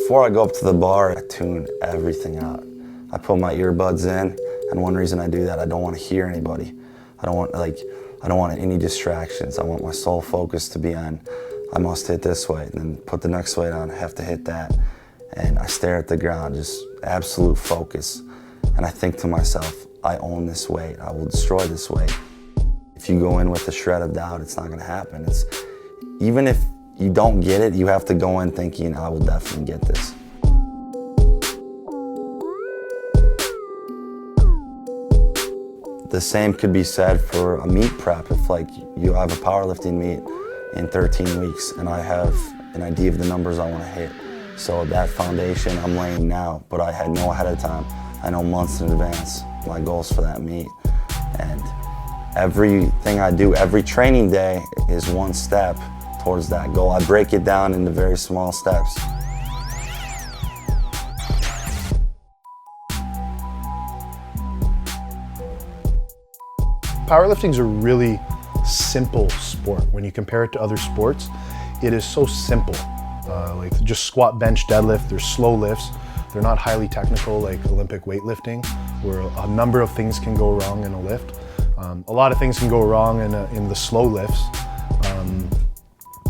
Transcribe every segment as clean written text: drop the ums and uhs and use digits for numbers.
Before I go up to the bar, I tune everything out. I put my earbuds in, and one reason I do that, I don't want to hear anybody. I don't want any distractions. I want my sole focus to be on, I must hit this weight, and then put the next weight on, I have to hit that. And I stare at the ground, just absolute focus. And I think to myself, I own this weight, I will destroy this weight. If you go in with a shred of doubt, it's not gonna happen. Even if you don't get it, you have to go in thinking, I will definitely get this. The same could be said for a meet prep. If you have a powerlifting meet in 13 weeks and I have an idea of the numbers I want to hit. So that foundation I'm laying now, but I know ahead of time. I know months in advance my goals for that meet. And everything I do, every training day is one step towards that goal. I break it down into very small steps. Powerlifting is a really simple sport. When you compare it to other sports, it is so simple. Like just squat, bench, deadlift, they're slow lifts. They're not highly technical like Olympic weightlifting, where a number of things can go wrong in a lift. A lot of things can go wrong in the slow lifts.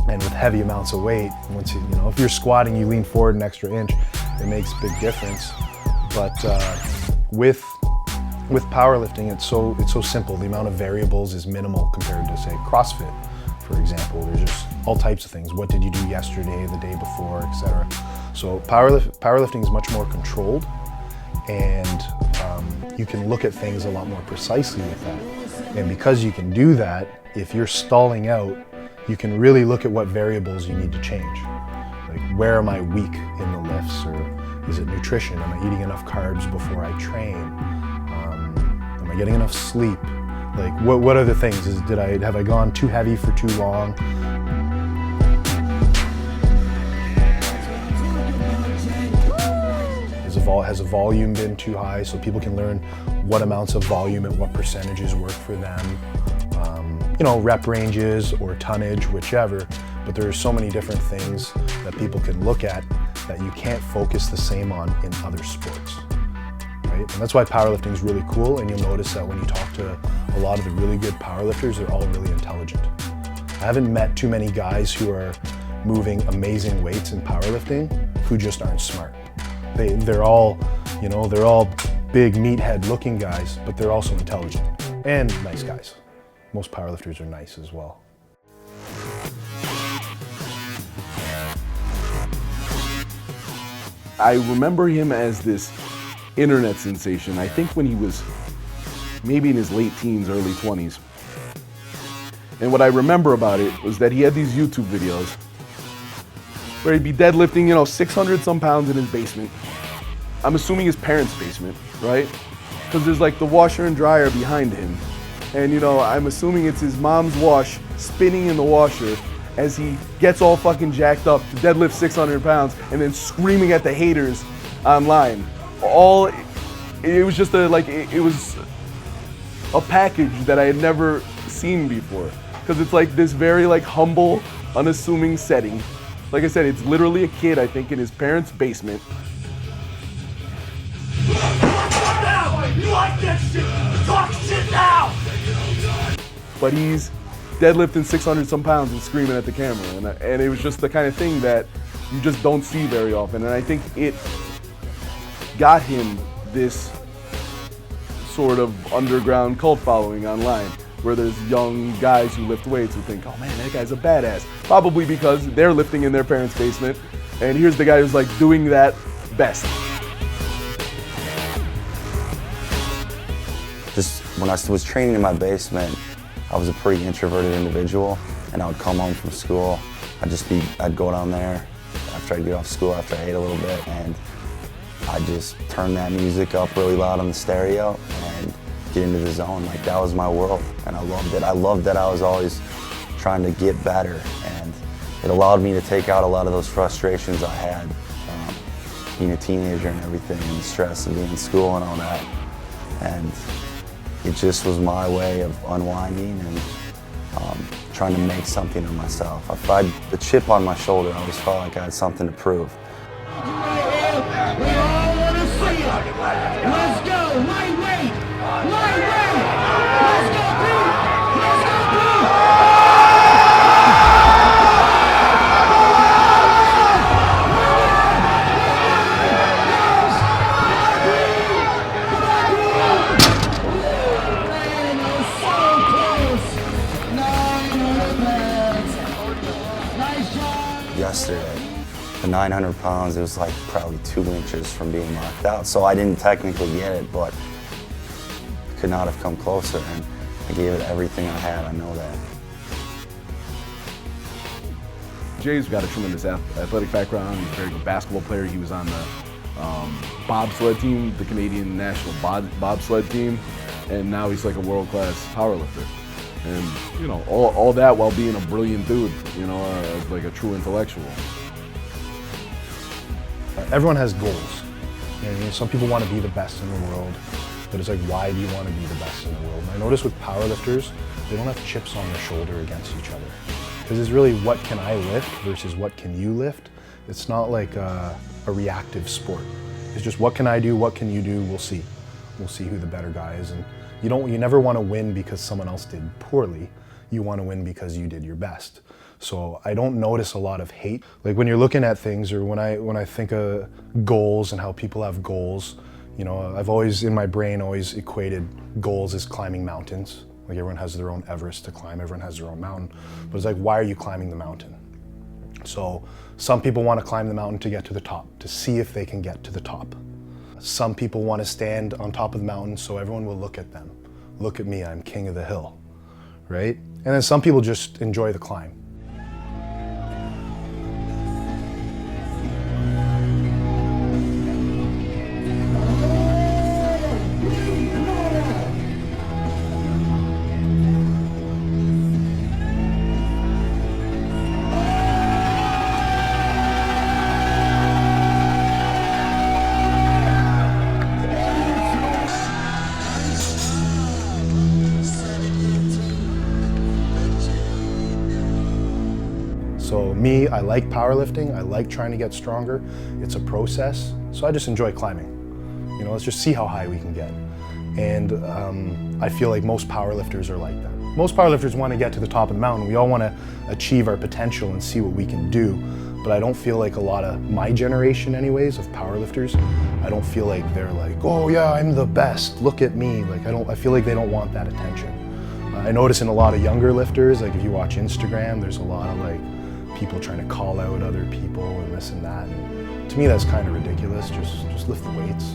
And with heavy amounts of weight, once if you're squatting, you lean forward an extra inch, it makes a big difference. But with powerlifting, it's so simple. The amount of variables is minimal compared to, say, CrossFit, for example. There's just all types of things. What did you do yesterday, the day before, etc. So powerlifting is much more controlled, and you can look at things a lot more precisely with that. And because you can do that, if you're stalling out, you can really look at what variables you need to change. Like, where am I weak in the lifts? Or is it nutrition? Am I eating enough carbs before I train? Am I getting enough sleep? Like, what are the things? Have I gone too heavy for too long? Has a volume been too high, so people can learn what amounts of volume and what percentages work for them. Rep ranges or tonnage, whichever, but there are so many different things that people can look at that you can't focus the same on in other sports, right? And that's why powerlifting is really cool, and you'll notice that when you talk to a lot of the really good powerlifters, they're all really intelligent. I haven't met too many guys who are moving amazing weights in powerlifting who just aren't smart. They're all big meathead looking guys, but they're also intelligent and nice guys. Most powerlifters are nice as well. I remember him as this internet sensation, I think when he was maybe in his late teens, early 20s. And what I remember about it was that he had these YouTube videos where he'd be deadlifting, 600 some pounds in his basement. I'm assuming his parents' basement, right? Because there's like the washer and dryer behind him. And I'm assuming it's his mom's wash spinning in the washer as he gets all fucking jacked up to deadlift 600 pounds and then screaming at the haters online. It was just it was a package that I had never seen before. Because it's like this very humble, unassuming setting. Like I said, it's literally a kid, I think, in his parents' basement. You like that shit? Talk shit now! But he's deadlifting 600 some pounds and screaming at the camera. And it was just the kind of thing that you just don't see very often. And I think it got him this sort of underground cult following online, where there's young guys who lift weights who think, oh man, that guy's a badass. Probably because they're lifting in their parents' basement, and here's the guy who's doing that best. Just when I was training in my basement, I was a pretty introverted individual, and I would come home from school. I'd go down there after I'd get off school, after I ate a little bit, and I'd just turn that music up really loud on the stereo and get into the zone. That was my world, and I loved it. I loved that I was always trying to get better, and it allowed me to take out a lot of those frustrations I had being a teenager and everything, and the stress of being in school and all that. And it just was my way of unwinding and trying to make something of myself. I had the chip on my shoulder. I always felt like I had something to prove. Let's go, lightweight! Lightweight! Let's go, Pete! Let's go, Yesterday, the 900 pounds, it was like probably 2 inches from being knocked out. So I didn't technically get it, but could not have come closer. And I gave it everything I had, I know that. Jay's got a tremendous athletic background. He's a very good basketball player. He was on the bobsled team, the Canadian national bobsled team, and now he's like a world-class powerlifter. And you know, all that while being a brilliant dude, you know, like a true intellectual. Everyone has goals. You know what I mean? Some people want to be the best in the world, but it's like, why do you want to be the best in the world? And I notice with powerlifters, they don't have chips on their shoulder against each other. Because it's really, what can I lift versus what can you lift? It's not like a reactive sport. It's just, what can I do, what can you do, we'll see. We'll see who the better guy is. And you never want to win because someone else did poorly. You want to win because you did your best. So I don't notice a lot of hate. Like when you're looking at things, or when I think of goals and how people have goals, you know, I've always, in my brain, always equated goals as climbing mountains. Like everyone has their own Everest to climb, everyone has their own mountain. But it's like, why are you climbing the mountain? So some people want to climb the mountain to get to the top, to see if they can get to the top. Some people want to stand on top of the mountain so everyone will look at them. Look at me, I'm king of the hill, right? And then some people just enjoy the climb. So me, I like powerlifting, I like trying to get stronger. It's a process, so I just enjoy climbing. You know, let's just see how high we can get. And I feel like most powerlifters are like that. Most powerlifters want to get to the top of the mountain. We all want to achieve our potential and see what we can do. But I don't feel like a lot of my generation anyways, of powerlifters, I don't feel like they're like, oh yeah, I'm the best, look at me. Like I feel like they don't want that attention. I notice in a lot of younger lifters, like if you watch Instagram, there's a lot of like people trying to call out other people and this and that. And to me, that's kind of ridiculous. Just lift the weights.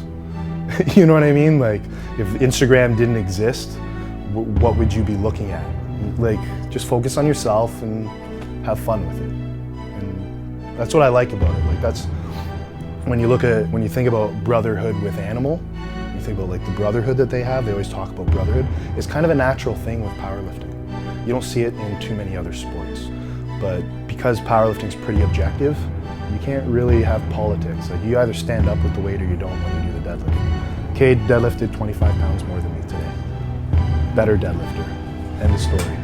You know what I mean? Like if Instagram didn't exist, what would you be looking at? Like just focus on yourself and have fun with it. And that's what I like about it. Like that's when you think about brotherhood with animal, you think about like the brotherhood that they have. They always talk about brotherhood. It's kind of a natural thing with powerlifting. You don't see it in too many other sports. But because powerlifting is pretty objective, you can't really have politics. Like you either stand up with the weight or you don't when you do the deadlift. Cade deadlifted 25 pounds more than me today. Better deadlifter. End of story.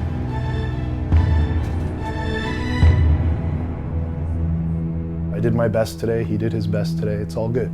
I did my best today, he did his best today, it's all good.